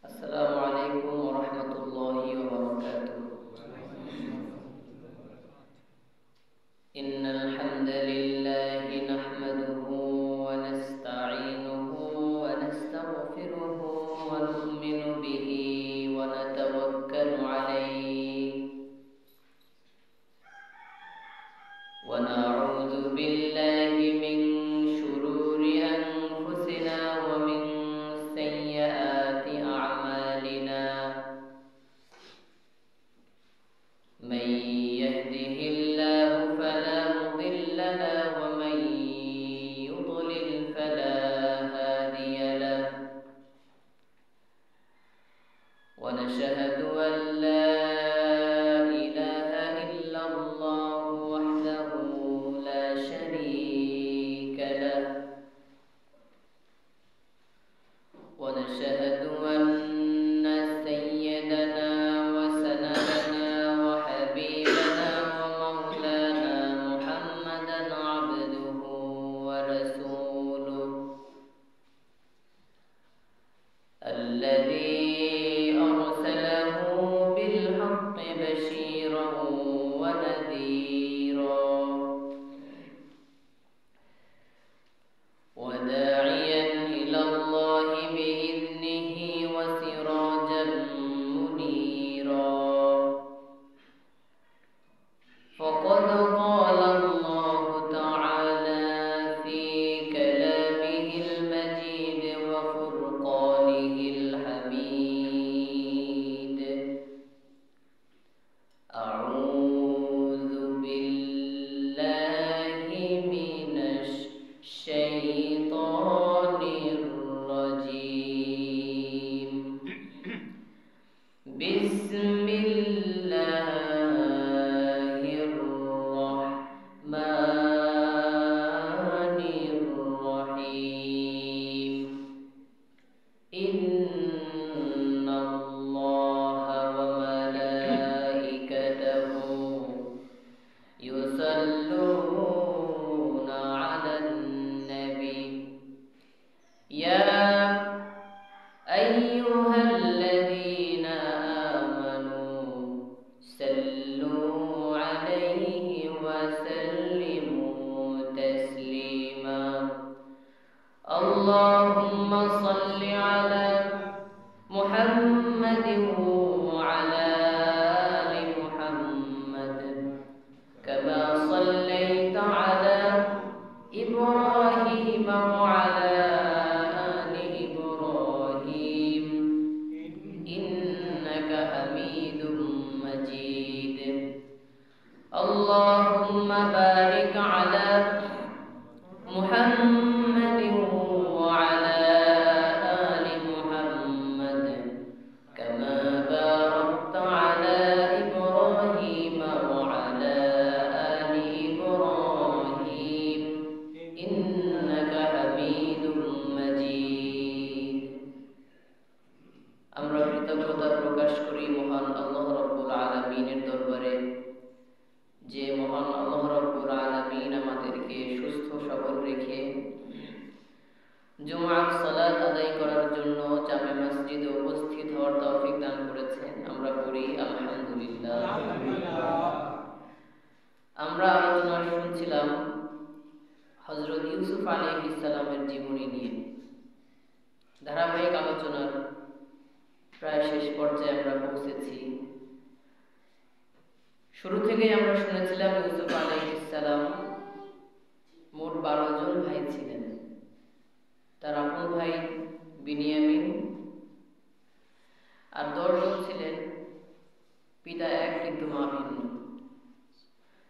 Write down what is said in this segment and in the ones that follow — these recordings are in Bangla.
السلام عليكم ورحمة الله وبركاته. إن الحمد لله نحمده ونستعينه ونستغفره ونؤمن به ونتوكل عليه ونعوذ بالله من شرور أنفسنا ومن سيئات أعمالنا. من يهده الله فلا مضل له ومن يضلل فلا هادي له. ونشهد أن لا إله إلا الله وحده لا شريك له. ونشهد أن سيدنا وسندنا وحبيبنا ومولانا محمدا عبده ورسوله الذي أرسله بالحق بشيرا ونذيرا وداعيا إلى الله بإذنه وسراجا منيرا. فقد قال الله تعالى في كلامه المجيد وفرقانه الحميد: أعوذ بالله من الشيطان الرجيم. بسم الله الرحمن الرحيم. إن الله وملائكته يصلون على النبي يا أيها الذين آمنوا صلوا عليه وسلموا تسليما. اللهم صل على محمد وعلى آل محمد كما صليت على إبراهيم وعلى آل إبراهيم إنك حميد مجيد. اللهم بارك على محمد وعلى آل محمد كما باركت على إبراهيم وعلى آل إبراهيم إنك حميد مجيد. আমরা কৃতজ্ঞতা প্রকাশ করি মহান আল্লাহ রাব্বুল আলামিনের দরবারে, যে মহান আল্লাহ রাব্বুল আলামিন আমাদেরকে সুস্থ সবল রেখে জুমআর সালাত আদায় করার জন্য জামে মসজিদে উপস্থিত হওয়ার তৌফিক দান করেছেন। আমরা পড়ি আলহামদুলিল্লাহ। আমরা আলোচনা শুনছিলাম হযরত ইউসুফ আলাইহিস সালামের জীবনী নিয়ে। ধারাবাহিক আলোচনার প্রায় শেষ পর্যায়ে আমরা পৌঁছেছি। শুরু থেকেই আমরা শুনেছিলাম ইউসুফ আলাইহিস সালাম মোট 12 জন ভাই ছিলেন। তার আপন ভাই বিনিয়ামিন আর 10 জন ছিলেন পিতা এক কিন্তু মা ভিন্ন।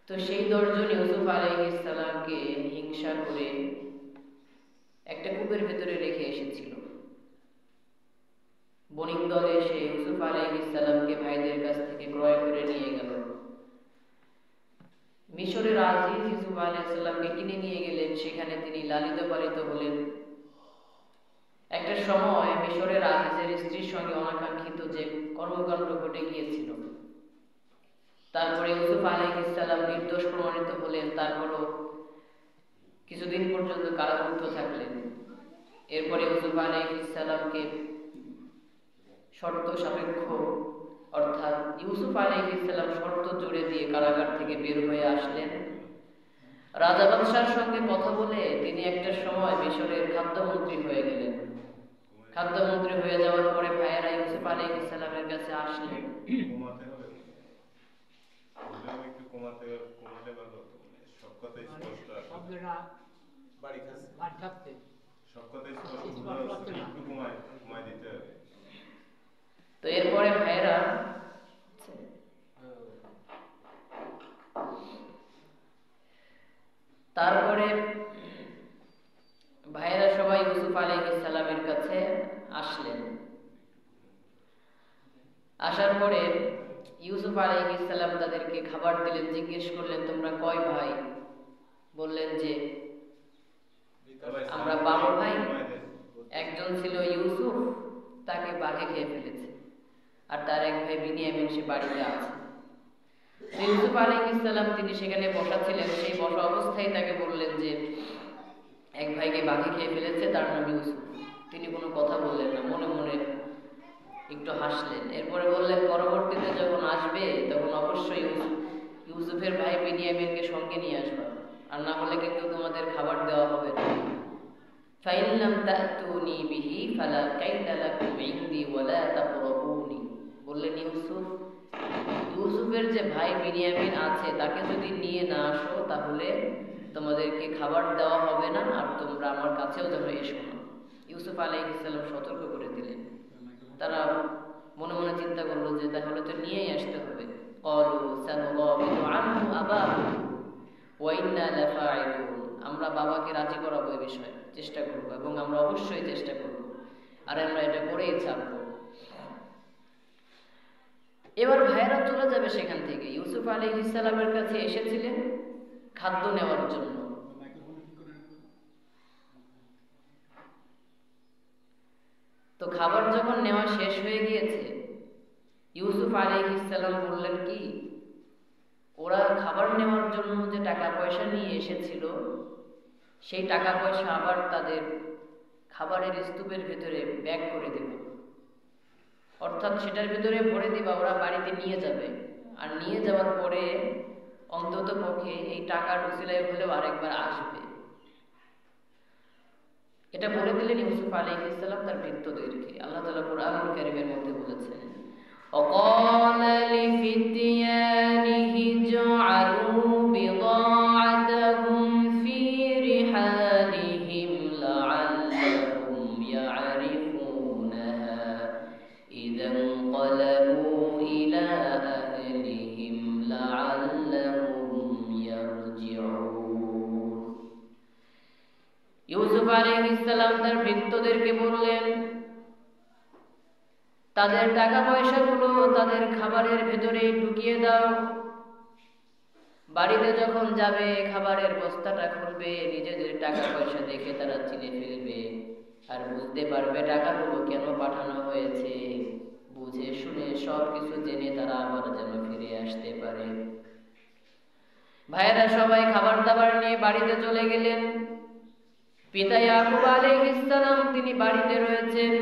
তো সেই 10 জন ইউসুফ আলাইহিস সালামকে হিংসা করে একটা কূপের ভেতরে রেখে এসেছিল। বণিক দল এসে ইউসুফ আলাইহিস সালামকে ভাইদের কাছ থেকে ক্রয় করে নিয়ে গেল। মিশরের আজিজ ইউসুফ আলাইহিস সালামকে কিনে নিয়ে গেলেন। সেখানে তিনি লালিত পালিত হলেন। একটা সময় মিশরের আজিজের স্ত্রীর সঙ্গে অনাকাঙ্ক্ষিত যে কর্মকাণ্ড ঘটে গিয়েছিল, তারপরে ইউসুফ আলাইহিস সালাম নির্দোষ প্রমাণিত হলেন। তারপরও কিছুদিন পর্যন্ত কারারুদ্ধ থাকলেন। এরপরে ইউসুফ আলাইহিস সালামকে শর্ত সাপেক্ষ, অর্থাৎ ইউসুফ আলাইহিস সালাম শর্ত জুড়ে দিয়ে কারাগার থেকে বের হয়ে আসলেন। রাজা বাদশার সঙ্গে কথা বলে তিনি একটা সময় মিশরের খাদ্যমন্ত্রী হয়ে গেলেন। খাদ্যমন্ত্রী হয়ে যাওয়ার পরে ভাইয়েরা ইউসুফ আলাইহিস সালামের কাছে আসলেন। তো এরপরে ভাইয়েরা তারপরে ভাইয়েরা সবাই ইউসুফ আলাইহিস সালামের কাছে আসলেন। আসার পরে ইউসুফ আলাইহিস সালাম তাদেরকে খাবার দিলেন। জিজ্ঞেস করলেন, তোমরা কয় ভাই? বললেন যে আমরা 12 ভাই। একজন ছিল ইউসুফ, তাকে বাঘে খেয়ে ফেলেছে, আর তার এক ভাই বিনিয়ামিন, সে বাড়িতে আছে। ইউসুফ আলাইহিস সালাম তিনি সেখানে বসা ছিলেন। সেই বসা অবস্থায় তাকে বললেন যে এক ভাইকে বাঘে খেয়ে ফেলেছে, তার নাম ইউসুফ। তিনি কোনো কথা বললেন না, মনে মনে একটু হাসলেন। এরপরে বললেন, পরবর্তীতে যখন আসবে তখন অবশ্যই ইউসুফের ভাই বিনিয়ামিনকে সঙ্গে নিয়ে আসবা, আর না হলে কিন্তু তোমাদের খাবার দেওয়া হবে না। ফাইন লাম তাতুনি বিহি ফালা কাইদা লাকুম ইনদি ওয়ালা তাকরাবুনি। বললেন ইউসুফের যে ভাই বিনিয়ামিন আছে তাকে যদি নিয়ে না আসো তাহলে তোমাদেরকে খাবার দেওয়া হবে না, আর তোমরা আমার কাছেও যেন এসো না। ইউসুফ আলাইহিস সালাম সতর্ক করে দিলেন। তারা মনে মনে চিন্তা করলো যে তাহলে তো নিয়েই আসতে হবে। ক্বালু সানুগাবিতু আনহু আবাহু ওয়া ইন্না লাফাইলুন। আমরা বাবাকে রাজি করাবো, এই বিষয়ে চেষ্টা করব, এবং আমরা অবশ্যই চেষ্টা করব, আর আমরা এটা করেই ছাড়বো। এবার ভাইয়েরা চলে যাবে সেখান থেকে। ইউসুফ আলাইহিস সালামের কাছে এসেছিলেন খাদ্য নেওয়ার জন্য। তো খাবার যখন নেওয়া শেষ হয়ে গিয়েছে, ইউসুফ আলাইহিস সালাম বললেন কি, ওরা খাবার নেওয়ার জন্য যে টাকা পয়সা নিয়ে এসেছিল সেই টাকা পয়সা আবার তাদের খাবারের স্তূপের ভেতরে ব্যাগ করে দেব, অর্থাৎ সেটার ভেতরে ভরে দিবা, ওরা বাড়িতে নিয়ে যাবে। আর নিয়ে যাওয়ার পরে অন্তত পক্ষে এই টাকার উসিলায় হলেও আরেকবার আসবে। এটা বলে দিলেন ইউসুফ আলাইহিস সালাম তার ভৃত্যদেরকে। আল্লাহ তাআলা কুরআনুল কারীমের মধ্যে বলেছেন, وقال لفتيانه اجعلوا بضاعتهم في رحالهم لعلهم يعرفونها إذا انقلبوا إلى أهلهم لعلهم يرجعون। ইউসুফ আলাইহিস সালাম তার ভৃত্যদেরকে বললেন, তাদের টাকা পয়সাগুলো তাদের খাবারের ভেতরে ঢুকিয়ে দাও। বাড়িতে যখন যাবে খাবারের বস্তাটা খুলবে, নিজেদের টাকা পয়সা দেখে তারা চিনে ফেলবে, আর বুঝতে পারবে টাকাগুলো কেন পাঠানো হয়েছে। বুঝে শুনে সবকিছু জেনে তারা আবার যেন ফিরে আসতে পারে। ভাইয়েরা সবাই খাবার দাবার নিয়ে বাড়িতে চলে গেলেন। পিতা ইয়াকুব আলাইহিস সালাম তিনি বাড়িতে রয়েছেন।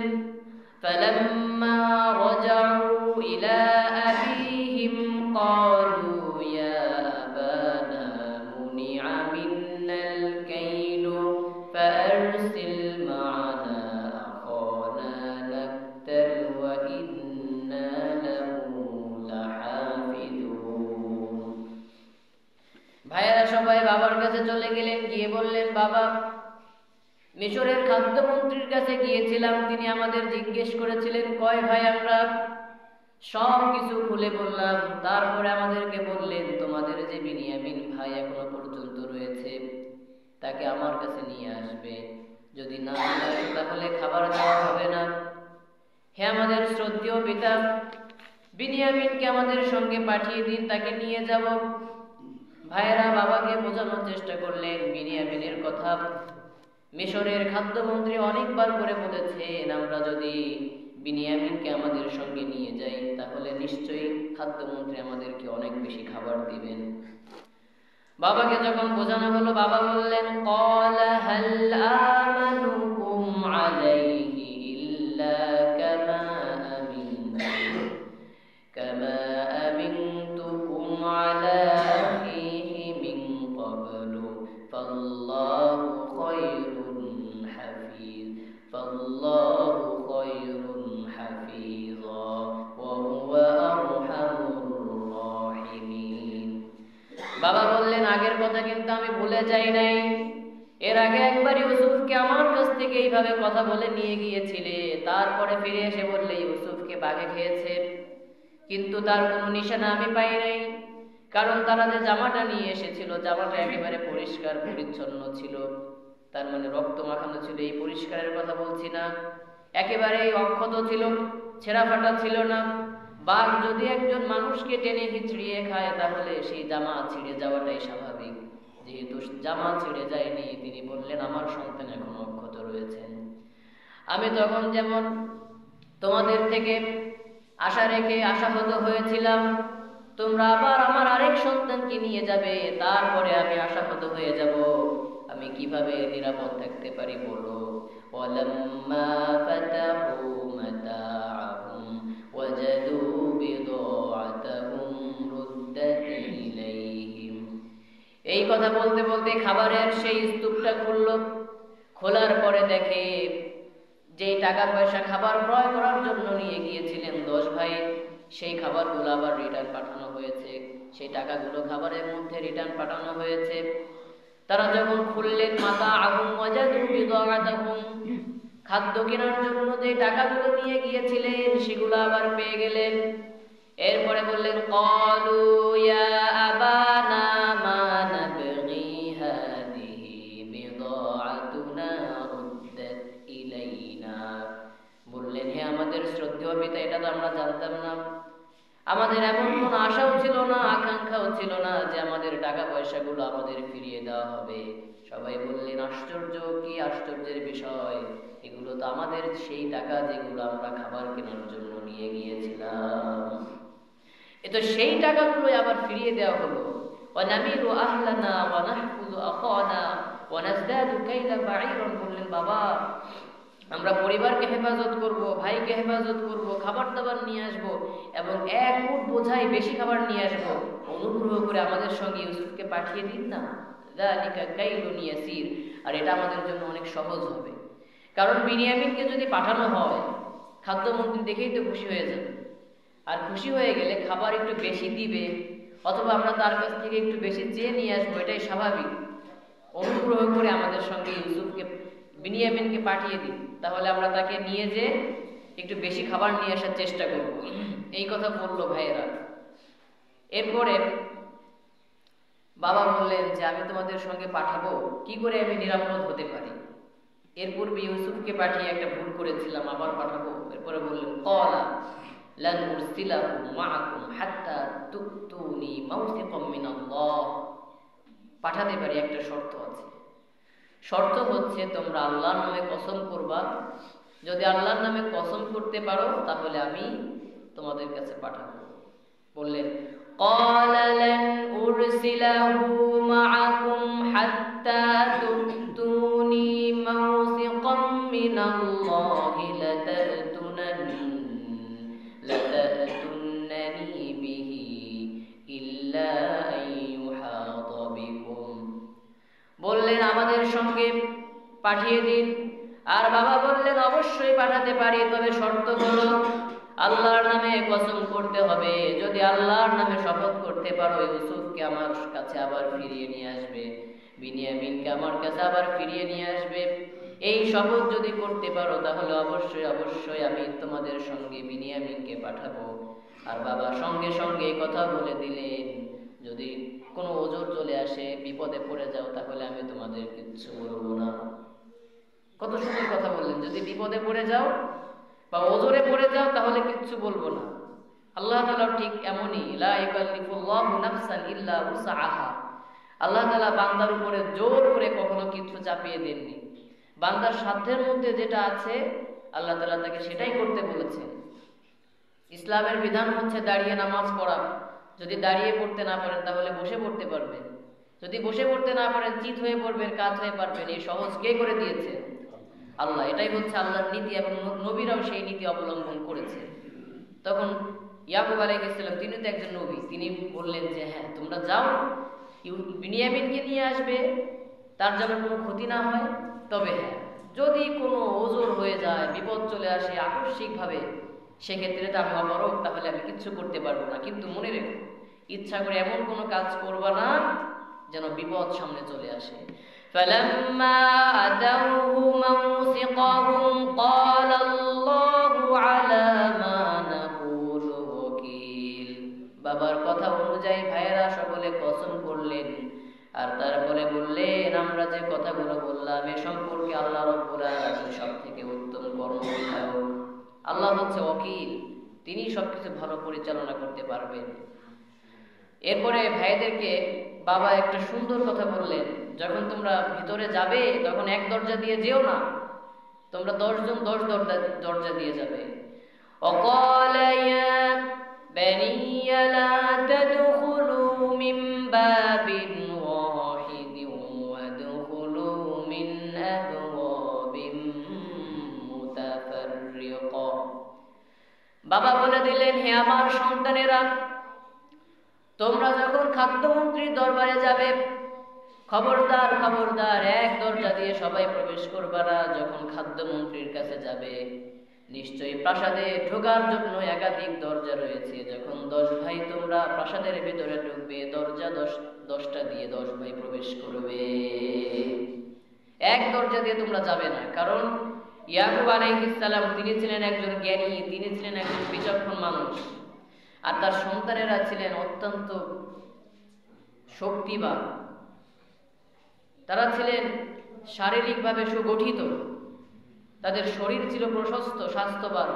فلما رجعوا إلى أبيهم قالوا يا أبانا منع منا الكيل فأرسل معنا أخانا نكتل وإنا له لحافظون। ভাইয়েরা সবাই বাবার কাছে চলে গেলেন। গিয়ে বললেন, বাবা, মিশরের খাদ্যমন্ত্রীর কাছে গিয়েছিলাম, তিনি আমাদের জিজ্ঞেস করেছিলেন কয় ভাই আমরা। সব কিছু খুলে বললাম। তারপরে আমাদেরকে বললেন, তোমাদের যে বিনিয়ামিন ভাই এখনো পর্যন্ত রয়েছে তাকে আমার কাছে নিয়ে আসবে, যদি না আসে তাহলে খাবার দেওয়া হবে না। হে আমাদের শ্রদ্ধেয় পিতা, বিনিয়ামিনকে আমাদের সঙ্গে পাঠিয়ে দিন, তাকে নিয়ে যাব। ভাইয়েরা বাবাকে বোঝানোর চেষ্টা করলেন বিনিয়ামিনের কথা। মিশরের খাদ্যমন্ত্রী অনেকবার করে বলেছেন, আমরা যদি বিনিয়ামিনকে আমাদের সঙ্গে নিয়ে যাই তাহলে নিশ্চয়ই খাদ্যমন্ত্রী আমাদেরকে অনেক বেশি খাবার দিবেন। বাবাকে যখন বোঝানো হলো, বাবা বললেন, ক্বালা হাল আমানুকুম আলাইহি ইল্লা কামা কিন্তু আমি ভুলে যাই নাই। এর আগে একবার ইউসুফকে আমার কাছ থেকে এইভাবে কথা বলে নিয়ে গিয়েছিলে, তারপরে ফিরে এসে বললে ইউসুফকে বাঘে খেয়েছে, কিন্তু তার কোনো নিশানা আমি পাই নাই। কারণ তারা যে জামাটা নিয়ে এসেছিল, জামাটা একেবারে পরিষ্কার পরিচ্ছন্ন ছিল, তার মানে রক্ত মাখানো ছিল, এই পরিষ্কারের কথা বলছি না, একেবারেই অক্ষত ছিল, ছেঁড়া ফাটা ছিল না। বাঘ যদি একজন মানুষকে টেনে হিচড়িয়ে খায় তাহলে সেই জামা ছিঁড়ে যাওয়াটাই স্বাভাবিক। যেহেতু জামা ছিঁড়ে যায়নি, তিনি বললেন আমার সন্তান এখন অক্ষত রয়েছেন। আমি তখন যেমন তোমাদের থেকে আশা রেখে আশাহত হয়েছিলাম, তোমরা আবার আমার আরেক সন্তানকে নিয়ে যাবে, তারপরে আমি আশাহত হয়ে যাব। আমি কিভাবে নিরাপদ থাকতে পারি বলো? ওয়ালাম্মা ফাতাহু মাতাআহুম ওয়াজাদু বিদাআতাহুম রুদ্দাত ইলাইহিম। এই কথা বলতে বলতে খাবারের সেই স্তূপটা খুলল। খোলার পরে দেখে যে টাকা পয়সা খাবার ক্রয় করার জন্য নিয়ে গিয়েছিলেন 10 ভাই, সেই খাবারগুলো আবার রিটার্ন পাঠানো হয়েছে, সেই টাকাগুলো খাবারের মধ্যে রিটার্ন পাঠানো হয়েছে। তারা যখন খুললেন মাতাআহুম ওয়াজাদু বিদাআতাহুম, খাদ্য কেনার জন্য যে টাকাগুলো নিয়ে গিয়েছিলেন সেগুলো আবার পেয়ে গেলেন। এরপরে বললেন ক্বালু ইয়া আবানা মা নাবগি হাদিহি বিদাআতুনা রুদ্দাত ইলাইনা। বললেন হে আমাদের শ্রদ্ধেয় পিতা, এটা তো আমরা জানতাম না, আমাদের এমন কোনো আশাও ছিল না, আকাঙ্ক্ষাও ছিল না যে আমাদের টাকা পয়সাগুলো আমাদের ফিরিয়ে দেওয়া হবে। সবাই বললেন আশ্চর্য, কি আশ্চর্যের বিষয়, এগুলো তো আমাদের সেই টাকা যেগুলো আমরা খাবার কেনার জন্য নিয়ে গিয়েছিলাম। এ তো সেই টাকাগুলো আবার ফিরিয়ে দেওয়া হলো। ওয়ানামিরু আহলানা ওয়া নাহফুযু আখানা ওয়া নাজদাদু কাইলা বাঈরন। বললেন বাবা, আমরা পরিবারকে হেফাজত করব, ভাইকে হেফাজত করব, খাবার দাবার নিয়ে আসব এবং 1 উট বোঝাই বেশি খাবার নিয়ে আসব। অনুগ্রহ করে আমাদের সঙ্গে ইউসুফকে পাঠিয়ে দিন না। যালিকা কাইলুন ইয়াসির। আর এটা আমাদের জন্য অনেক সহজ হবে, কারণ বিনিয়ামিনকে যদি পাঠানো হয়, খাদ্যমন্ত্রী দেখেই তো খুশি হয়ে যাবে, আর খুশি হয়ে গেলে খাবার একটু বেশি দিবে, অথবা আমরা তার কাছ থেকে একটু বেশি চেয়ে নিয়ে আসবো, এটাই স্বাভাবিক। অনুগ্রহ করে আমাদের সঙ্গে ইউসুফকে, বিনিয়ামিনকে পাঠিয়ে দিন, তাহলে আমরা তাকে নিয়ে যে একটু বেশি খাবার নিয়ে আসার চেষ্টা করব। এই কথা বললো ভাইয়েরা। এরপরে বাবা বললেন যে আমি তোমাদের সঙ্গে পাঠাবো, কি করে আমি নিরাপদ হতে পারি? এর পূর্বে ইউসুফকে পাঠিয়ে একটা ভুল করেছিলাম, আবার পাঠাবো? এরপরে বললেন ক্বালা লান উরসিলাহু মাআকুম হাত্তা তুতুনি মাওসিকাম মিনাল্লাহ। পাঠাতে পারি, একটা শর্ত আছে। শর্ত হচ্ছে তোমরা আল্লাহর নামে কসম করবা, যদি আল্লাহর নামে কসম করতে পারো তাহলে আমি তোমাদের কাছে পাঠাবো। বললেন ক্বালা লান উরসিলাহু মাআকুম হাত্তা তুতুনি মাওসিকাম মিনাল্লাহি লাতাতুন্নানি বিহি ইল্লা আইয়ুহাতা বিকুম। বললেন আমাদের সঙ্গে পাঠিয়ে দিন। আর বাবা বললেন অবশ্যই পাঠাতে পারি, তবে শর্ত হলো আল্লাহর নামে কসম করতে হবে। যদি আল্লাহর নামে শপথ করতে পারো ইউসুফকে আমার কাছে আবার ফিরিয়ে নিয়ে আসবে, বিনিয়ামিনকে আমার কাছে আবার ফিরিয়ে নিয়ে আসবে, এই শপথ যদি করতে পারো তাহলে অবশ্যই অবশ্যই আমি তোমাদের সঙ্গে বিনিয়ামিনকে পাঠাবো। আর বাবা সঙ্গে সঙ্গে এই কথা বলে দিলেন যদি কোনো ওজর চলে আসে, বিপদে পড়ে যাও, তাহলে আমি তোমাদের কিচ্ছু বলবো না। কত সুন্দর কথা বললেন, যদি বিপদে পড়ে যাও বা ওজরে পড়ে যাও তাহলে কিচ্ছু বলবো না। আল্লাহ তাআলা ঠিক এমনই, লা ইউকাল্লিফুল্লাহু নাফসান ইল্লা উসআহা। আল্লাহ তাআলা বান্দার উপরে জোর করে কখনো কিছু চাপিয়ে দেননি। বান্দার সাধ্যের মধ্যে যেটা আছে আল্লাহ তাআলা তাকে সেটাই করতে বলেছেন। ইসলামের বিধান হচ্ছে দাঁড়িয়ে নামাজ পড়া। যদি দাঁড়িয়ে পড়তে না পারেন তাহলে বসে পড়তে পারবেন, যদি বসে পড়তে না পারেন চিত হয়ে পড়বেন, কাত হয়ে পারবেন। এই সহজ কে করে দিয়েছে? আল্লাহ। এটাই হচ্ছে আল্লাহর নীতি এবং নবীরাও সেই নীতি অবলম্বন করেছে। তখন ইয়াকুব আলাইহিস সালাম, তিনি তো একজন নবী, তিনি বললেন যে হ্যাঁ তোমরা যাও, বিনিয়ামিনকে নিয়ে আসবে, তার যেন কোনো ক্ষতি না হয়। তবে হ্যাঁ, যদি কোনো ওজর হয়ে যায়, বিপদ চলে আসে আকস্মিকভাবে, সেক্ষেত্রে তো আমি অপারগ, তাহলে আমি কিচ্ছু করতে পারবো না। কিন্তু মনে রেখো, ইচ্ছা করে এমন কোনো কাজ করবা না যেন বিপদ সামনে চলে আসে। فلما أتوه موثقهم قال الله على ما نقول وكيل। বাবার কথা অনুযায়ী ভাইয়েরা সকলে কসম করলেন আর তারপরে বললেন, আমরা যে কথাগুলো বললাম এ সম্পর্কে আল্লাহ রাব্বুল আলামিন সবথেকে উত্তম কর্মবিধায়ক। আল্লাহ হচ্ছে ওয়াকিল, তিনি সবকিছু ভালো পরিচালনা করতে পারবেন। এরপরে ভাইদেরকে বাবা একটা সুন্দর কথা বললেন, যখন তোমরা ভিতরে যাবে তখন এক দরজা দিয়ে যেও না, তোমরা 10 জন 10 দরজা দিয়ে যাবে। وقال يا بني لا تدخلوا من باب واحد وادخلوا من أبواب متفرقة। বাবা বলে দিলেন, হে আমার সন্তানেরা, তোমরা যখন খাদ্যমন্ত্রীর দরবারে যাবে খবরদার খবরদার এক দরজা দিয়ে সবাই প্রবেশ করবা না। যখন খাদ্যমন্ত্রীর কাছে যাবে নিশ্চয়ই প্রাসাদে ঢোকার জন্য একাধিক দরজা রয়েছে। যখন 10 ভাই তোমরা প্রাসাদের ভিতরে ঢুকবে দরজা 10টা দিয়ে 10 ভাই প্রবেশ করবে, এক দরজা দিয়ে তোমরা যাবে না। কারণ ইয়াকুব আলাইহিস সালাম তিনি ছিলেন একজন জ্ঞানী, তিনি ছিলেন একজন বিচক্ষণ মানুষ, আর তার সন্তানেরা ছিলেন অত্যন্ত শক্তিবান, তারা ছিলেন শারীরিকভাবে সুগঠিত, তাদের শরীর ছিল প্রশস্ত স্বাস্থ্যবান।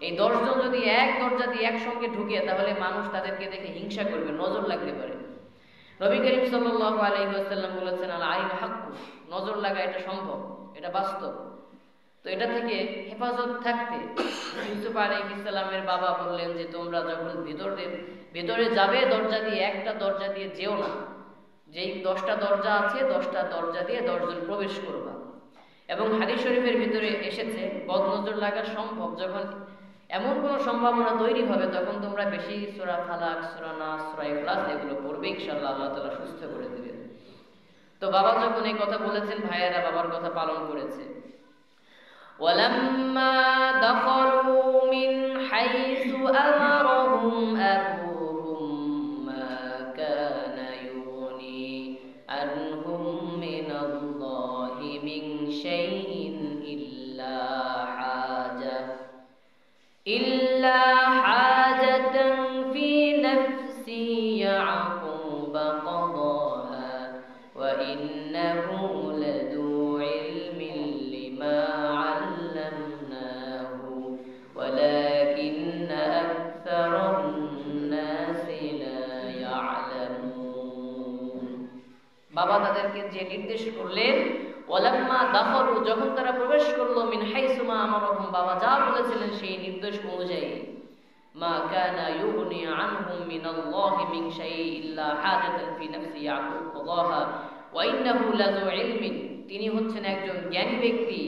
এই 10 জন যদি এক দরজা দিয়ে একসঙ্গে ঢুকে তাহলে মানুষ তাদেরকে দেখে হিংসা করবে, নজর লাগতে পারে। নবী করিম সাল্লাল্লাহু আলাইহি ওয়াসাল্লাম বলেছেন, আল আইন হাক্কু, নজর লাগা এটা সম্ভব, এটা বাস্তব। তো এটা থেকে হেফাজত থাকতে ইউসুফ আলাইহিস সালামের বাবা বললেন যে তোমরা যখন ভেতরে যাবে দরজা দিয়ে একটা দরজা দিয়ে যেও না, যেই 10টা দরজা আছে 10টা দরজা দিয়ে 10 জন প্রবেশ করবা। এবং হাদিস শরীফের ভিতরে এসেছে বদনজর লাগা সম্ভব, যখন এমন কোনো সম্ভাবনা তৈরি হবে তখন তোমরা বেশি সূরা ফালাক, সূরা নাস, সূরা ইখলাস এগুলো পড়বে, ইনশাআল্লাহ আল্লাহ তাআলা সুস্থ করে দিবেন। তো বাবা যখন এই কথা বলেছেন ভাইয়েরা বাবার কথা পালন করেছে। ওয়ালাম্মা দাখালু মিন হাইসু আমারহুম আবুহুম মা কানা ইউনি আনহুম মিনাল্লাহি মিন শাইইন ইল্লা হাজাতান ফি নাফসি ইয়াকুব قضاها وإنه لذو علم لما علمناه ولكن أكثر الناس لا يعلمون। বাবা তাদেরকে যে নির্দেশ করলেন, ওয়ালাম্মা দাখালু, যখন তারা প্রবেশ করলো, মিন হাইসু মা আমারহুম, বাবা যা বলেছিলেন সেই নির্দেশ অনুযায়ী, মা কানা ইউগনি আনহুম মিনাল্লাহি মিন শাইই ইল্লা হাজাতান ফি নাফসি ইয়াকুব কদাহা ওয়া ইন্নাহু লাযু ইলমিন, তিনি হচ্ছেন একজন জ্ঞানী ব্যক্তি,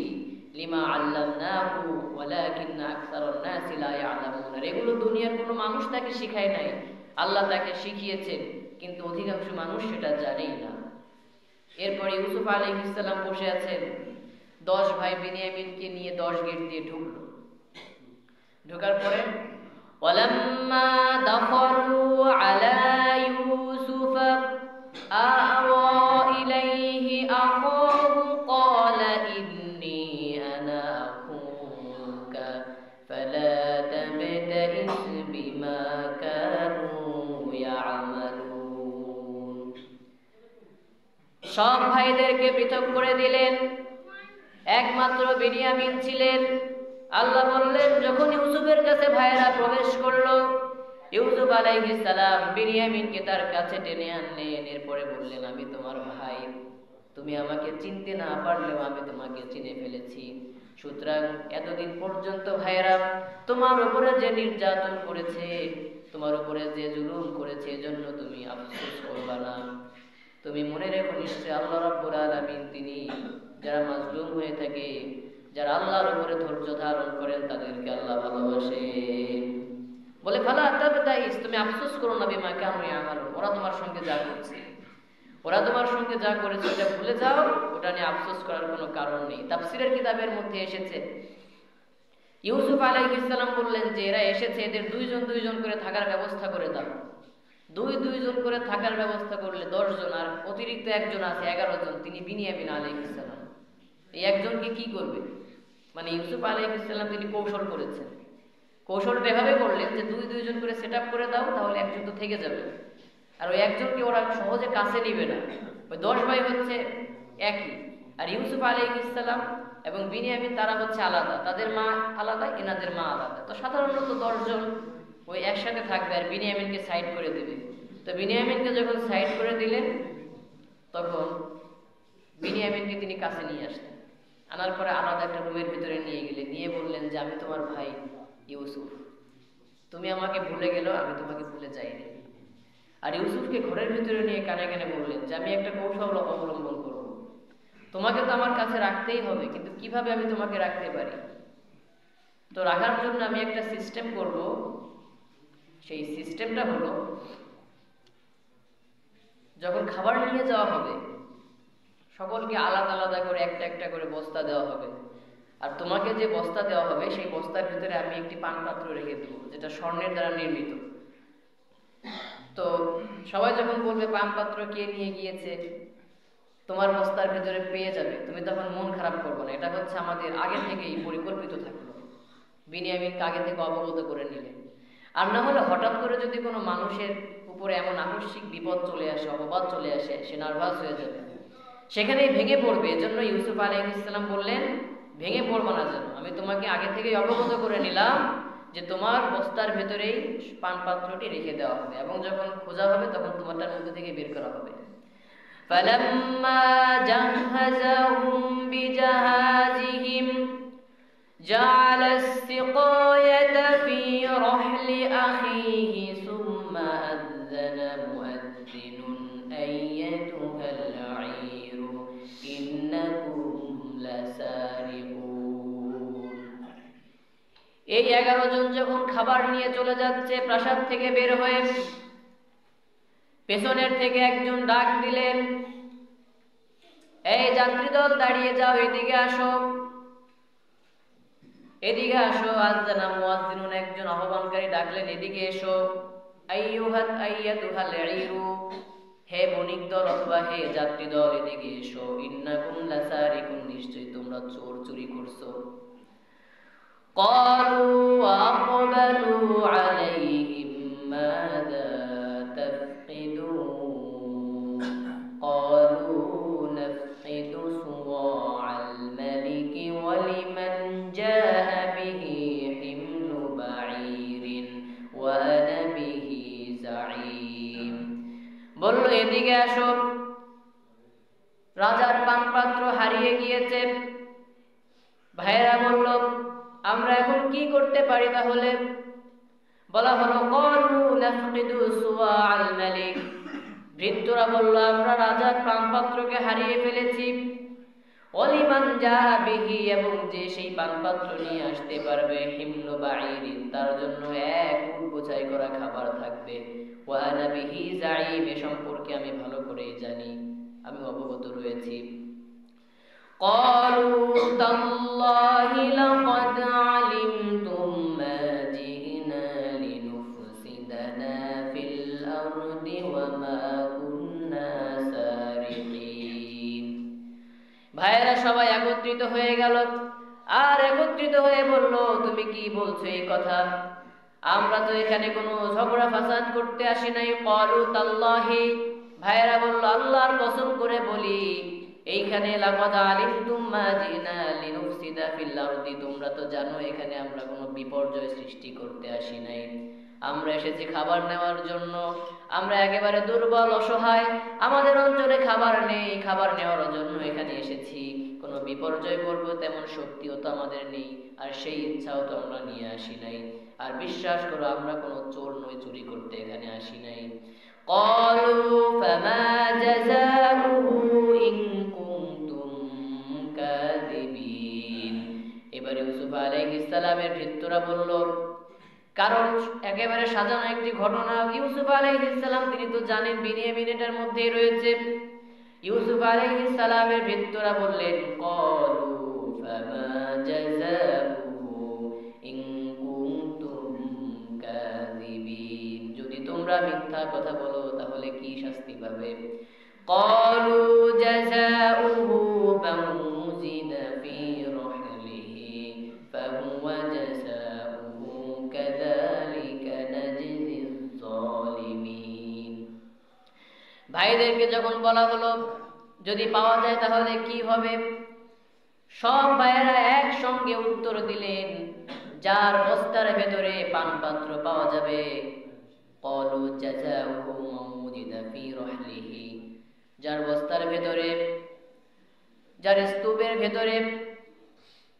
লিমা আল্লামনাহু ওয়ালাকিন্না আকসারুন নাসি লা ইয়ালামুন, এগুলো দুনিয়ার কোনো মানুষ তাকে শিখায় নাই, আল্লাহ তাকে শিখিয়েছেন, কিন্তু অধিকাংশ মানুষ সেটা জানেই না। এরপরে ইউসুফ আলাইহিস সালাম বসে আছেন, 10 ভাই বিনিয়ামিনকে নিয়ে 10 গেট দিয়ে ঢুকলো। ঢোকার পরে ওয়ালাম্মা দাখালু আলা ইউসুফ আওয়া ইলাইহি আখাহু ক্বালা ইন্নী আনা আখুকা ফালা তাবতাইস বিমা কানু ইয়ামালুন। সব ভাইদেরকে পৃথক করে দিলেন, একমাত্র বিনিয়ামিন ছিলেন। আল্লাহ বললেন, যখন ইউসুফের কাছে ভাইয়েরা প্রবেশ করলো, ইউসুফ আলাইহিস সালাম বিনিয়ামিনকে তার কাছে টেনে আনলেন। এরপরে বললেন, আমি তোমার ভাই, তুমি আমাকে চিনতে না পারলেও আমি তোমাকে চিনে ফেলেছি। সুতরাং এতদিন পর্যন্ত ভাইয়েরা তোমার উপরে যে নির্যাতন করেছে, তোমার উপরে যে জুলুম করেছে, এজন্য তুমি আফসোস করবা না। তুমি মনে রেখো, নিশ্চয় আল্লাহ রাব্বুল আলামিন তিনি যারা মাজলুম হয়ে থাকে, যারা আল্লাহর উপরে ধৈর্য ধারণ করেন তাদেরকে আল্লাহ ভালোবাসেন। বলে ফালা তাবতাইস, তুমি আফসোস করো না, বিমা কানু ইয়ামালুন, ওরা তোমার সঙ্গে যা করছে, ওরা তোমার সঙ্গে যা করেছে ওটা ভুলে যাও, ওটা নিয়ে আফসোস করার কোনো কারণ নেই। তাফসীরের কিতাবের মধ্যে এসেছে, ইউসুফ আলাইহিস সালাম বললেন যে এরা এসেছে, এদের 2 জন 2 জন করে থাকার ব্যবস্থা করে দাও। দুইজন করে থাকার ব্যবস্থা করলে 10 জন, আর অতিরিক্ত একজন আছে 11 জন, তিনি বিনিয়ামিন আলাইহিস সালাম। এই একজনকে কি করবে? মানে ইউসুফ আলাইহিস সালাম তিনি কৌশল করেছেন। কৌশলটা এভাবে করলেন যে দুইজন করে সেট আপ করে দাও, তাহলে একজন তো থেকে যাবে। আর ওই একজনকে ওরা সহজে কাছে নিবে না। ওই 10 ভাই হচ্ছে একই, আর ইউসুফ আলাইহিস সালাম এবং বিনিয়ামিন তারা হচ্ছে আলাদা, তাদের মা আলাদা, এনাদের মা আলাদা। তো সাধারণত 10 জন ওই একসাথে থাকবে আর বিনিয়ামিনকে সাইড করে দেবে। তো বিনিয়ামিনকে যখন সাইড করে দিলেন, তখন বিনিয়ামিনকে তিনি কাছে নিয়ে আসলেন। আনার পরে আলাদা একটা রুমের ভিতরে নিয়ে গেলেন, নিয়ে বললেন যে আমি তোমার ভাই ইউসুফ, তুমি আমাকে ভুলে গেলেও আমি তোমাকে ভুলে যাইনি। আর ইউসুফকে ঘরের ভিতরে নিয়ে কানে কানে বললেন যে আমি একটা কৌশল অবলম্বন করব, তোমাকে তো আমার কাছে রাখতেই হবে, কিন্তু কিভাবে আমি তোমাকে রাখতে পারি? তো রাখার জন্য আমি একটা সিস্টেম করব। সেই সিস্টেমটা হলো, যখন খাবার নিয়ে যাওয়া হবে সকলকে আলাদা আলাদা করে একটা একটা করে বস্তা দেওয়া হবে, আর তোমাকে যে বস্তা দেওয়া হবে সেই বস্তার ভিতরে আমি একটি পান পাত্র রেখে দেবো, যেটা স্বর্ণের দ্বারা নির্মিত। তো সবাই যখন বলবে পান পাত্র কে নিয়ে গিয়েছে, তোমার বস্তার ভিতরে পেয়ে যাবে, তুমি তখন মন খারাপ করবে না। এটা হচ্ছে আমাদের আগে থেকেই পরিকল্পিত থাকলো। বিনিয়ামিনকে আগে থেকে অবগত করে নিলে। আর না হলে হঠাৎ করে যদি কোনো মানুষের উপরে এমন আকস্মিক বিপদ চলে আসে, অপবাদ চলে আসে, সে নার্ভাস হয়ে যাবে, সেখানেই ভেঙে পড়বে। এজন্য ইউসুফ আলাইহিস সালাম বললেন, ভেঙে পড়বা না যেন, আমি তোমাকে আগে থেকেই অবগত করে নিলাম যে তোমার বস্তার ভেতরেই পান পাত্রটি রেখে দেওয়া হবে, এবং যখন খোঁজা হবে তখন তোমারটার মধ্যে থেকে বের করা হবে। فلما جهزهم بجهازهم جعل السقاية في رحل أخيه ثم أذن مؤذن أيتها العير إنكم لسارقون। এই 11 জন যখন খাবার নিয়ে চলে যাচ্ছে প্রাসাদ থেকে বের হয়ে, পেছনের থেকে একজন ডাক দিলেন, এই যাত্রীদল দাঁড়িয়ে যাও, এদিকে আসো, এদিকে আসো। আযানা মুয়াজ্জিনুন, একজন আহ্বানকারী ডাকলেন, এদিকে এসো। আইয়াতুহাল ঈরু, হে বণিক দল অথবা হে যাত্রী দল, এদিকে এসো। ইন্নাকুম লাসারিকুন, নিশ্চয়ই তোমরা চোর, চুরি করছো। ক্বালু আকবালু আলাইহিম মাযা তাফকিদুন ক্বালু নাফকিদু সুওয়া'আল মালিকি ওয়া লিমান জাআ বিহি হিমলু বাঈরিন ওয়া আনা বিহি যাঈম। বলল, এদিকে আসো, রাজার পানপাত্র হারিয়ে গিয়েছে। ভাইয়েরা বলল, আমরা এখন কি করতে পারি তাহলে? বলা হলো, ক্বালু নাফকিদু সুওয়া'আল মালিক, ভৃত্যরা বলল, আমরা রাজার পানপাত্রকে হারিয়ে ফেলেছি। ওয়ালিমান জাআ বিহি, এবং যে সেই পানপাত্র নিয়ে আসতে পারবে, হিমলু বাঈরিন, তার জন্য এক উট বোঝাই করা খাবার থাকবে। ওয়া আনা বিহি যাঈম, এ সম্পর্কে আমি ভালো করেই জানি, আমি অবগত রয়েছি। ক্বালু তাল্লাহি লাকাদ আলিমতুম মা জি'না লিনুফসিদানা ফিল আরদি ওয়া মা কুন্না সারিকিন। ভাইয়েরা সবাই একত্রিত হয়ে গেল, আর একত্রিত হয়ে বলল, তুমি কি বলছো এই কথা? আমরা তো এখানে কোনো ঝগড়া ফাসাদ করতে আসি নাই। ক্বালু তাল্লাহি, ভাইয়েরা বলল, আল্লাহর কসম করে বলি, এইখানে লাকাদ আলিমতুম মা জি'না লিনুফসিদা ফিল আরদি, তোমরা তো জানো এখানে আমরা কোনো বিপর্যয় সৃষ্টি করতে আসি নাই। আমরা এসেছি খাবার নেওয়ার জন্য। আমরা একেবারে দুর্বল, অসহায়, আমাদের অঞ্চলে খাবার নেই, খাবার নেওয়ার জন্য এখানে এসেছি। কোনো বিপর্যয় করব তেমন শক্তিও তো আমাদের নেই, আর সেই ইচ্ছাও তো আমরা নিয়ে আসি নাই। আর বিশ্বাস করো, আমরা কোনো চোর নই, চুরি করতে এখানে আসি নাই। ক্বালু ফামা জাযাউহু ইন কুনতুম কাযিবিন। এবার ইউসুফ আলাইহিস সালামের ভৃত্যরা বলল, কারণ একেবারে সাজানো একটি ঘটনা। ইউসুফ আলাইহিস সালাম তিনি তো জানেন বিনিয়ামিন এটার মধ্যেই রয়েছে। ইউসুফ আলাইহিস সালামের ভৃত্যরা বললেন, ক্বালু ফামা জাযাউহু ইন কুনতুম কাযিবিন, যদি তোমরা তোমরা মিথ্যা কথা বলো তাহলে কি শাস্তি পাবে? ক্বালু জাযাউহু মান উযিদা ফী রাহলিহি ফাহুয়া জাযাউহু কাযালিকা নাজজিয যালিমিন। ভাইদেরকে যখন বলা হলো যদি পাওয়া যায় তাহলে কি হবে, সব ভাইয়েরা একসঙ্গে উত্তর দিলেন, যার বস্তার ভেতরে পানপাত্র পাওয়া যাবে, ক্বালু জাযাউহু মান উযিদা ফী রাহলিহি, যার বস্তার ভেতরে, যার স্তূপের ভেতরে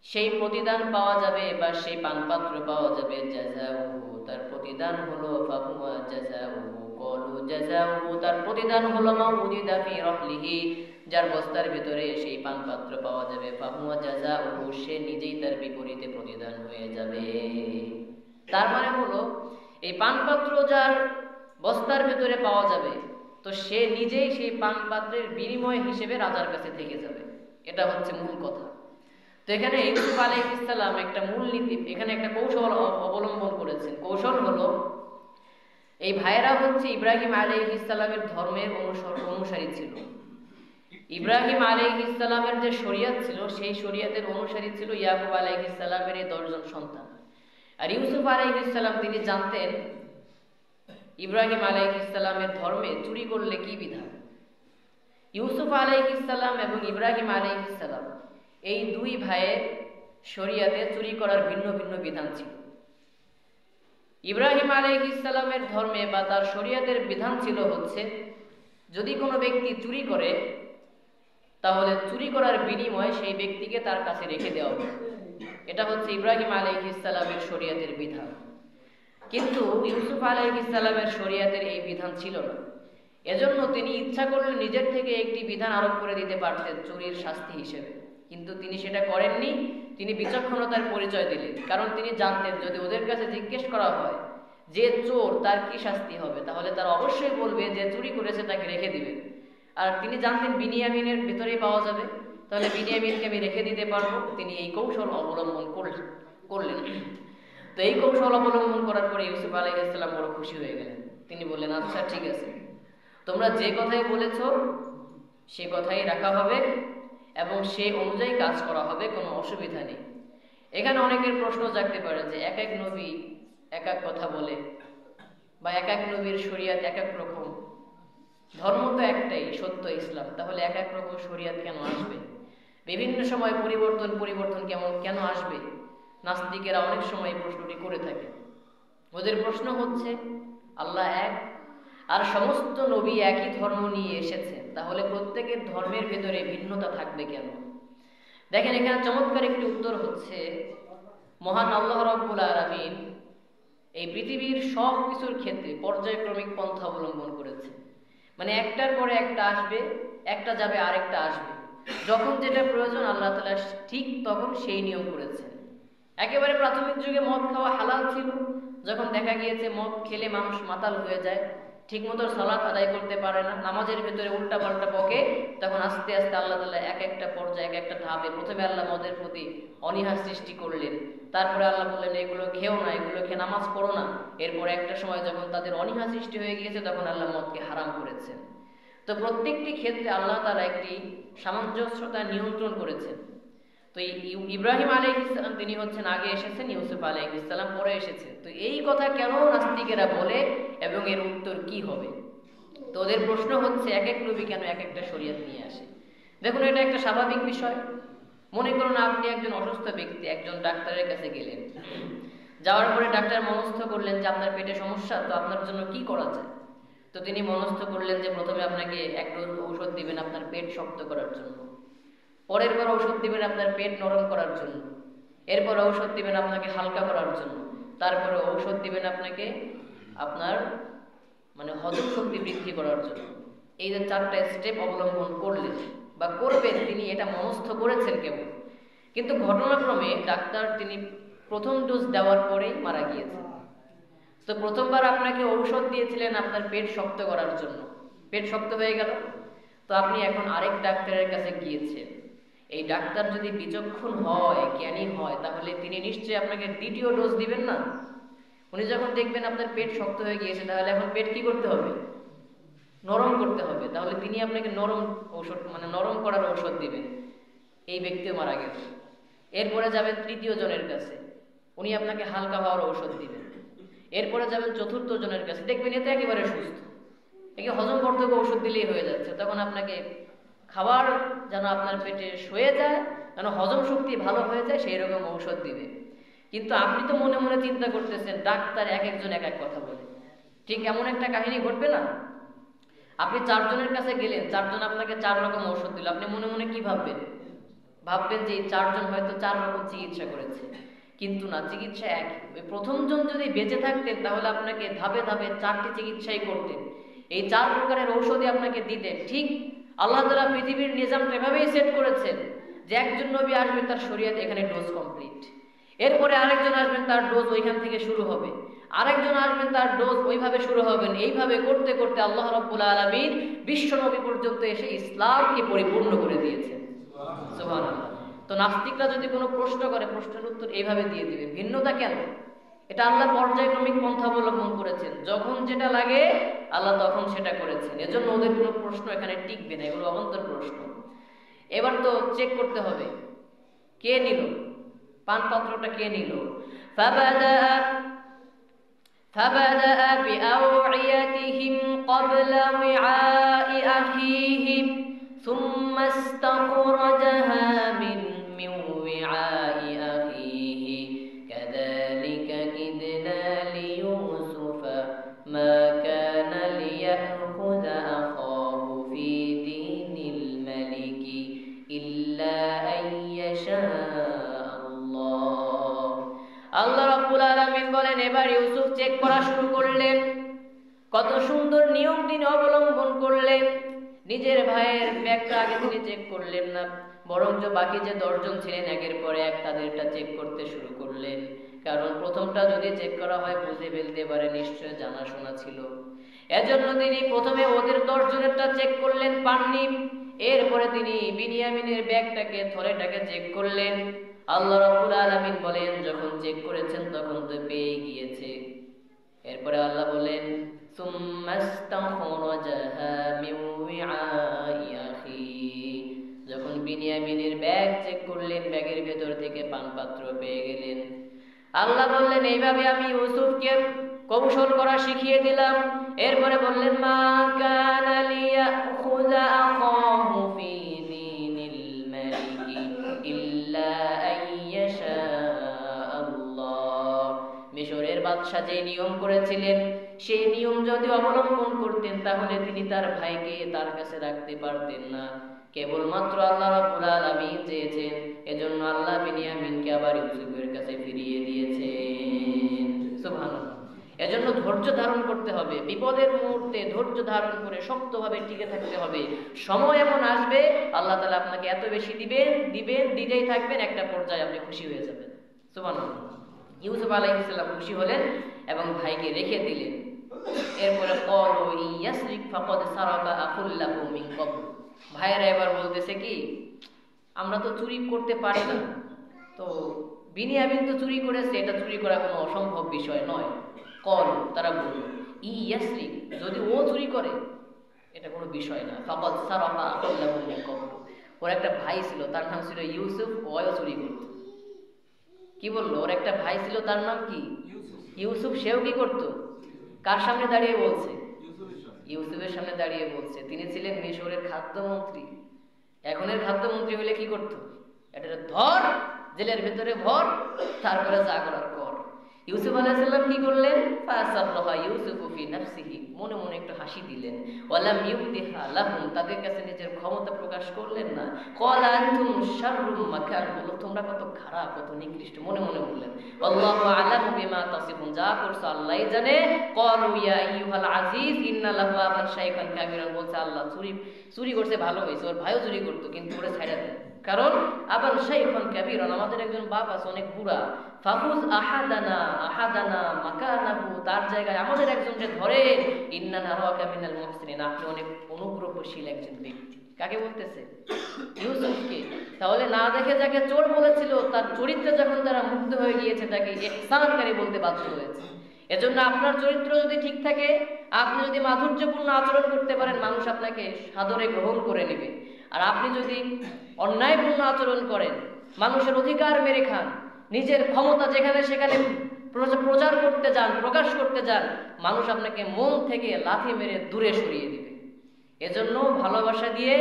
সেই প্রতিদান পাওয়া যাবে বা সেই পানপাত্র পাওয়া যাবে, জাযাউহু তার প্রতিদান হলো, ফাহুয়া জাযাউহু ক্বালু জাযাউহু তার প্রতিদান হলো, মা উযিদা ফী রাহলিহি যার বস্তার ভেতরে সেই পানপাত্র পাওয়া যাবে, ফাহুয়া জাযাউহু সে নিজেই তার বিপরীতে প্রতিদান হয়ে যাবে। তার মানে হলো এই পানপাত্র যার বস্তার ভেতরে পাওয়া যাবে, তো সে নিজেই সেই পানপাত্রের বিনিময় হিসেবে রাজার কাছে থেকে যাবে। এটা হচ্ছে মূল কথা। তো এখানে ইউসুফ আলাইহিস সালাম একটা মূল নীতি, এখানে একটা কৌশল অবলম্বন করেছেন। কৌশল হলো, এই ভাইয়েরা হচ্ছে ইব্রাহিম আলাইহিস সালামের ধর্মের অনুসারী ছিল। ইব্রাহিম আলাইহিস সালামের যে শরিয়ত ছিল সেই শরিয়তের অনুসারী ছিল ইয়াকুব আলাইহিস সালামের এই 10 জন সন্তান। আর ইউসুফ আলাইহিস সালাম তিনি জানতেন ইব্রাহিম আলাইহিস সালামের ধর্মে চুরি করলে কি বিধান। ইউসুফ আলাইহিস সালাম এবং ইব্রাহিম আলাইহিস সালাম এই দুই ভাইয়ের শরিয়তে চুরি করার ভিন্ন ভিন্ন বিধান ছিল। ইব্রাহিম আলাইহিস সালামের ধর্মে বা তার শরিয়তের বিধান ছিল হচ্ছে, যদি কোনো ব্যক্তি চুরি করে তাহলে চুরি করার বিনিময়ে সেই ব্যক্তিকে তার কাছে রেখে দেওয়া হবে। এটা হচ্ছে ইব্রাহিম আলাইহিস সালামের শরিয়তের বিধান। কিন্তু ইউসুফ আলাইহিস সালামের শরিয়তের এই বিধান ছিল না। এজন্য তিনি ইচ্ছা করলে নিজের থেকে একটি বিধান আরোপ করে দিতে পারতেন চুরির শাস্তি হিসেবে, কিন্তু তিনি সেটা করেননি। তিনি বিচক্ষণতার পরিচয় দিলেন, কারণ তিনি জানতেন যদি ওদের কাছে জিজ্ঞেস করা হয় যে চোর তার কি শাস্তি হবে, তাহলে তারা অবশ্যই বলবে যে চুরি করেছে তাকে রেখে দিবে। আর তিনি জানতেন বিনিয়ামিনের ভিতরেই পাওয়া যাবে, তাহলে বিনিয়ামিনকে আমি রেখে দিতে পারবো। তিনি এই কৌশল অবলম্বন করলেন। তো এই কৌশল অবলম্বন করার পরে ইউসুফ আলাইহিস সালাম বড় খুশি হয়ে গেলেন। তিনি বললেন, আচ্ছা ঠিক আছে, তোমরা যে কথাই বলেছ সে কথাই রাখা হবে এবং সে অনুযায়ী কাজ করা হবে, কোনো অসুবিধা নেই। এখানে অনেকের প্রশ্ন জাগতে পারে যে এক এক নবী এক এক কথা বলে, বা এক এক নবীর শরিয়ত এক এক রকম, ধর্ম তো একটাই, সত্য ইসলাম, তাহলে এক এক রকম শরিয়ত কেন আসবে? বিভিন্ন সময় পরিবর্তন কেন আসবে? নাস্তিকেরা অনেক সময় এই প্রশ্নটি করে থাকে। ওদের প্রশ্ন হচ্ছে, আল্লাহ এক আর সমস্ত নবী একই ধর্ম নিয়ে এসেছেন, তাহলে প্রত্যেকের ধর্মের ভেতরে ভিন্নতা থাকবে কেন? দেখেন এখানে চমৎকার একটি উত্তর হচ্ছে, মহান আল্লাহ রাব্বুল আলামিন এই পৃথিবীর সব কিছুর ক্ষেত্রে পর্যায়ক্রমিক পন্থা অবলম্বন করেছে। মানে একটার পরে একটা আসবে, একটা যাবে আরেকটা আসবে। যখন যেটা প্রয়োজন আল্লাহ তাআলা ঠিক তখন সেই নিয়ম করেছেন। একেবারে প্রাথমিক যুগে মদ খাওয়া হালাল ছিল, যখন দেখা গিয়েছে মদ খেলে মানুষ মাতাল হয়ে যায়, ঠিকমতো সালাত আদায় করতে পারে না, নামাজের ভেতরে উল্টা পাল্টা বকে, তখন আস্তে আস্তে আল্লাহ তাআলা এক একটা পর্যায়ে এক একটা ধাপে প্রথমে আল্লাহ মদের প্রতি অনীহা সৃষ্টি করলেন। তারপরে আল্লাহ বললেন এগুলো খেও না, এগুলো খেয়ে নামাজ পড়ো না। এরপরে একটা সময় যখন তাদের অনীহা সৃষ্টি হয়ে গিয়েছে তখন আল্লাহ মদকে হারাম করেছেন। তো প্রত্যেকটি ক্ষেত্রে আল্লাহ তাআলা একটি সামঞ্জস্যতা নিয়ন্ত্রণ করেছেন। তো ইব্রাহিম আলাইহিস সালাম তিনি হচ্ছেন আগে এসেছেন, ইউসুফ আলাইহিস সালাম পরে এসেছেন। তো এই কথা কেন নাস্তিকেরা বলে এবং এর উত্তর কি হবে? তো ওদের প্রশ্ন হচ্ছে এক এক নবী কেন এক একটা শরিয়ত নিয়ে আসে। দেখুন এটা একটা স্বাভাবিক বিষয়। মনে করুন আপনি একজন অসুস্থ ব্যক্তি, একজন ডাক্তারের কাছে গেলেন, যাওয়ার পরে ডাক্তার মনস্থ করলেন যে আপনার পেটে সমস্যা, তো আপনার জন্য কি করা যায়? তো তিনি মনস্থ করলেন যে প্রথমে আপনাকে এক ডোজ ঔষধ দিবেন আপনার পেট শক্ত করার জন্য, পরের বার ঔষধ দিবেন আপনার পেট নরম করার জন্য, এরপর ঔষধ দিবেন আপনাকে হালকা করার জন্য, তারপরে ঔষধ দিবেন আপনাকে আপনার হজম শক্তি বৃদ্ধি করার জন্য। এই যে 4টা স্টেপ অবলম্বন করলেন বা করবেন, তিনি এটা মনস্থ করেছেন কেবল। কিন্তু ঘটনাক্রমে ডাক্তার তিনি প্রথম ডোজ দেওয়ার পরেই মারা গিয়েছেন। তো প্রথমবার আপনাকে ঔষধ দিয়েছিলেন আপনার পেট শক্ত করার জন্য, পেট শক্ত হয়ে গেল, তো আপনি এখন আরেক ডাক্তারের কাছে গিয়েছেন। এই ডাক্তার যদি বিচক্ষণ হয়, জ্ঞানী হয়, তাহলে তিনি নিশ্চয়ই আপনাকে দ্বিতীয় ডোজ দিবেন না। উনি যখন দেখবেন আপনার পেট শক্ত হয়ে গিয়েছে, তাহলে এখন পেট কি করতে হবে? নরম করতে হবে। তাহলে তিনি আপনাকে নরম ঔষধ, মানে নরম করার ঔষধ দিবেন। এই ব্যক্তিও মারা গেল। এরপরে যাবেন তৃতীয় জনের কাছে, উনি আপনাকে হালকা হওয়ার ঔষধ দিবেন। এরপরে যাবেন চতুর্থ জনের কাছে, দেখবেন এতে একেবারে সুস্থ, একে হজম কর্তব্য ঔষধ দিলেই হয়ে যাচ্ছে। তখন আপনাকে খাবার যেন আপনার পেটে শুয়ে যায়, যেন হজম শক্তি ভালো হয়ে যায়, সেই রকম ঔষধ দিবে। কিন্তু আপনি তো মনে মনে চিন্তা করতেছেন ডাক্তার এক একজন এক এক কথা বলে। ঠিক এমন একটা কাহিনী ঘটবে না? আপনি চারজনের কাছে গেলেন, চারজন আপনাকে চার রকম ঔষধ দিল, আপনি মনে মনে কি ভাববেন? ভাববেন যে এই চারজন হয়তো চার রকম চিকিৎসা করেছে। কিন্তু না, চিকিৎসা এক। ওই প্রথম জন যদি বেঁচে থাকতেন তাহলে আপনাকে ধাপে ধাপে চারটি চিকিৎসাই করতেন, এই চার প্রকারের ঔষধই আপনাকে দিতেন। ঠিক আল্লাহ তাআলা পৃথিবীর নিজামটা এভাবেই সেট করেছেন যে একজন নবী আসবেন, তার শরীয়ত এখানে ডোজ কমপ্লিট, এরপরে আরেকজন আসবেন, তার ডোজ ওইখান থেকে শুরু হবে, আরেকজন আসবেন, তার ডোজ ওইভাবে শুরু হবেন। এইভাবে করতে করতে আল্লাহ রাব্বুল আলামিন বিশ্ব নবী পর্যন্ত এসে ইসলামকে পরিপূর্ণ করে দিয়েছেন। সুবহানাল্লাহ। তো নাস্তিকরা যদি কোনো প্রশ্ন করে, প্রশ্নের উত্তর এইভাবে দিয়ে দিবে। ভিন্নতা কেন? এটা আল্লাহ পর্যায়ক্রমিক পন্থা অবলম্বন করেছেন, যখন যেটা লাগে আল্লাহ তখন সেটা করেছেন। এজন্য ওদের কোনো প্রশ্ন এখানে টিকবে না, এগুলো অবান্তর প্রশ্ন। এবার তো চেক করতে হবে কে নিল পানপাত্রটা, কে নিল। فبدأ بأوعيتهم قبل وعاء أخيهم ثم استخرجها من وعاء أخيه كذلك كدنا ليوسف ما كان ليأخذ أخاه في دين الملك إلا أن يشاء الله। আল্লাহ রাব্বুল আলামিন বলেন, এবার ইউসুফ চেক করা শুরু করলেন। কত সুন্দর নিয়ম তিনি অবলম্বন করলেন। নিজের ভাইয়ের ব্যাগটা আগে তিনি চেক করলেন না, বরঞ্চ বাকি যে 10 জন ছিলেন একের পরে এক তাদেরটা চেক করতে শুরু করলেন। কারণ প্রথমটা যদি চেক করা হয় বুঝে ফেলতে পারে, নিশ্চয় জানাশোনা ছিল। এজন্য তিনি প্রথমে ওদের 10 জনেরটা চেক করলেন, পাননি। এরপরে তিনি বিনিয়ামিনের ব্যাগটাকে, থলেটাকে চেক করলেন। আল্লাহ রাব্বুল আলামিন বলেন, যখন চেক করেছেন তখন তো পেয়ে গিয়েছে। এরপরে আল্লাহ বলেন, সুম্মাস্তাখরাজাহা মিন ওয়াই আখি। যখন বিনিয়ামিনের ব্যাগ চেক করলেন, ব্যাগের ভেতর থেকে পানপাত্র পেয়ে গেলেন। আল্লাহ বললেন, এইভাবে আমি ইউসুফকে কৌশল করা শিখিয়ে দিলাম। এরপরে বললেন, মা কানা লিয়াখুযা আখাহু ফি দীনিল মালিকি ইল্লা আইয়াশা আল্লাহ। মিশরের বাদশা যে নিয়ম করেছিলেন সেই নিয়ম যদি অবলম্বন করতেন তাহলে তিনি তার ভাইকে তার কাছে রাখতে পারতেন না। কেবলমাত্র আল্লাহ রাব্বুল আলামিন চেয়েছেন, এজন্য আল্লাহ বিনিয়ামিনকে আবার ইউসুফের কাছে ফিরিয়ে দিয়েছেন। সুবহানাল্লাহ। এজন্য ধৈর্য ধারণ করতে হবে, বিপদের মুহূর্তে ধৈর্য ধারণ করে শক্তভাবে টিকে থাকতে হবে। সময় এমন আসবে আল্লাহ তাআলা আপনাকে এত বেশি দিবেন, দিতেই থাকবেন, একটা পর্যায়ে আপনি খুশি হয়ে যাবেন। সুবহানাল্লাহ। ইউসুফ আলাইহিস সালাম খুশি হলেন এবং ভাইকে রেখে দিলেন। এরপরে ক্বালু ইয়াসরিক ফাকাদ সারাকা আকুল লাহু মিন ক্বাবল। ভাইয়েরা এবার বলতেছে কি, আমরা তো চুরি করতে পারি না, তো বিনিয়ামিন তো চুরি করেছে, এটা চুরি করা কোনো অসম্ভব বিষয় নয়। ক্বালু, তারা বলল, ইয়াসরিক, যদি ও চুরি করে এটা কোনো বিষয় না। ফাকাদ সারাকা আকুল লাহু মিন ক্বাবল। ওর একটা ভাই ছিল, তার নাম ছিল ইউসুফ, ওও চুরি করত। কি বললো? ওর একটা ভাই ছিল, তার নাম কি? ইউসুফ। সেও কি করত? কার সামনে দাঁড়িয়ে বলছে? ইউসুফের সামনে দাঁড়িয়ে বলছে। তিনি ছিলেন মিশরের খাদ্যমন্ত্রী। এখনের খাদ্যমন্ত্রী হলে কি করত? এটা ধর, জেলের ভেতরে ভর, তারপরে যা করার কর। ইউসুফ আলাইহিস সালাম কি করলেন? ফাসাররাহা ইউসুফু ফি নাফসিহি, মনে মনে একটু হাসি দিলেন। ওয়ালাম ইউবদিহা লাহুম, তাদের কাছে নিজের ক্ষমতা প্রকাশ করলেন না। ক্বালা আনতুম শাররুম মাকান, বলো তোমরা কত খারাপ, কত নিকৃষ্ট, মনে মনে বললেন। আল্লাহু আ'লামু বিমা তাসিফুন, যা করছো আল্লাহই জানে। ক্বালু ইয়া আইয়ুহাল আজিজ ইন্না লাহু আবান শাইখান কাবীরান, বলছে আল্লাহ চুরি করছে ভালো হয়েছে, ওর ভাইও চুরি করতো, কিন্তু ওরে ছাইড়া দেন, কারণ আবান শাইখান কাবীরান, আমাদের একজন বাপ আছে অনেক বুড়া। ফাখুজ আহাদানা মাকানাহু, তার জায়গায় আমাদের একজনকে ধরে। ইন্না নারাকা মিনাল মুহসিনিন, আপনি অনেক অনুগ্রহশীল একজন ব্যক্তি। কাকে বলতেছে? ইউসুফকে। তাহলে না দেখে যাকে চোর বলেছিল, তার চরিত্রে যখন তারা মুগ্ধ হয়ে গিয়েছে, তাকে ইহসানকারী বলতে বাধ্য হয়েছে। এজন্য আপনার চরিত্র যদি ঠিক থাকে, আপনি যদি মাধুর্যপূর্ণ আচরণ করতে পারেন, মানুষ আপনাকে সাদরে গ্রহণ করে নেবে। আর আপনি যদি অন্যায়পূর্ণ আচরণ করেন, মানুষের অধিকার মেরে খান, নিজের ক্ষমতা যেখানে সেখানে প্রচার করতে যান, প্রকাশ করতে যান, মানুষ আপনাকে মন থেকে লাথি মেরে দূরে সরিয়ে দিবে। এজন্য ভালোবাসা দিয়ে,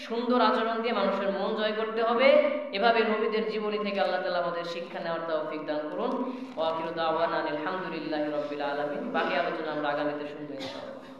সুন্দর আচরণ দিয়ে মানুষের মন জয় করতে হবে। এভাবে নবীদের জীবনী থেকে আল্লাহ তাআলা আমাদের শিক্ষা নেওয়ার তৌফিক দান করুন। ওয়া আখিরু দাওয়ানা আলহামদুলিল্লাহি রাব্বিল আলামিন। বাকি আলোচনা আমরা আগামীতে শুনবো ইনশাআল্লাহ।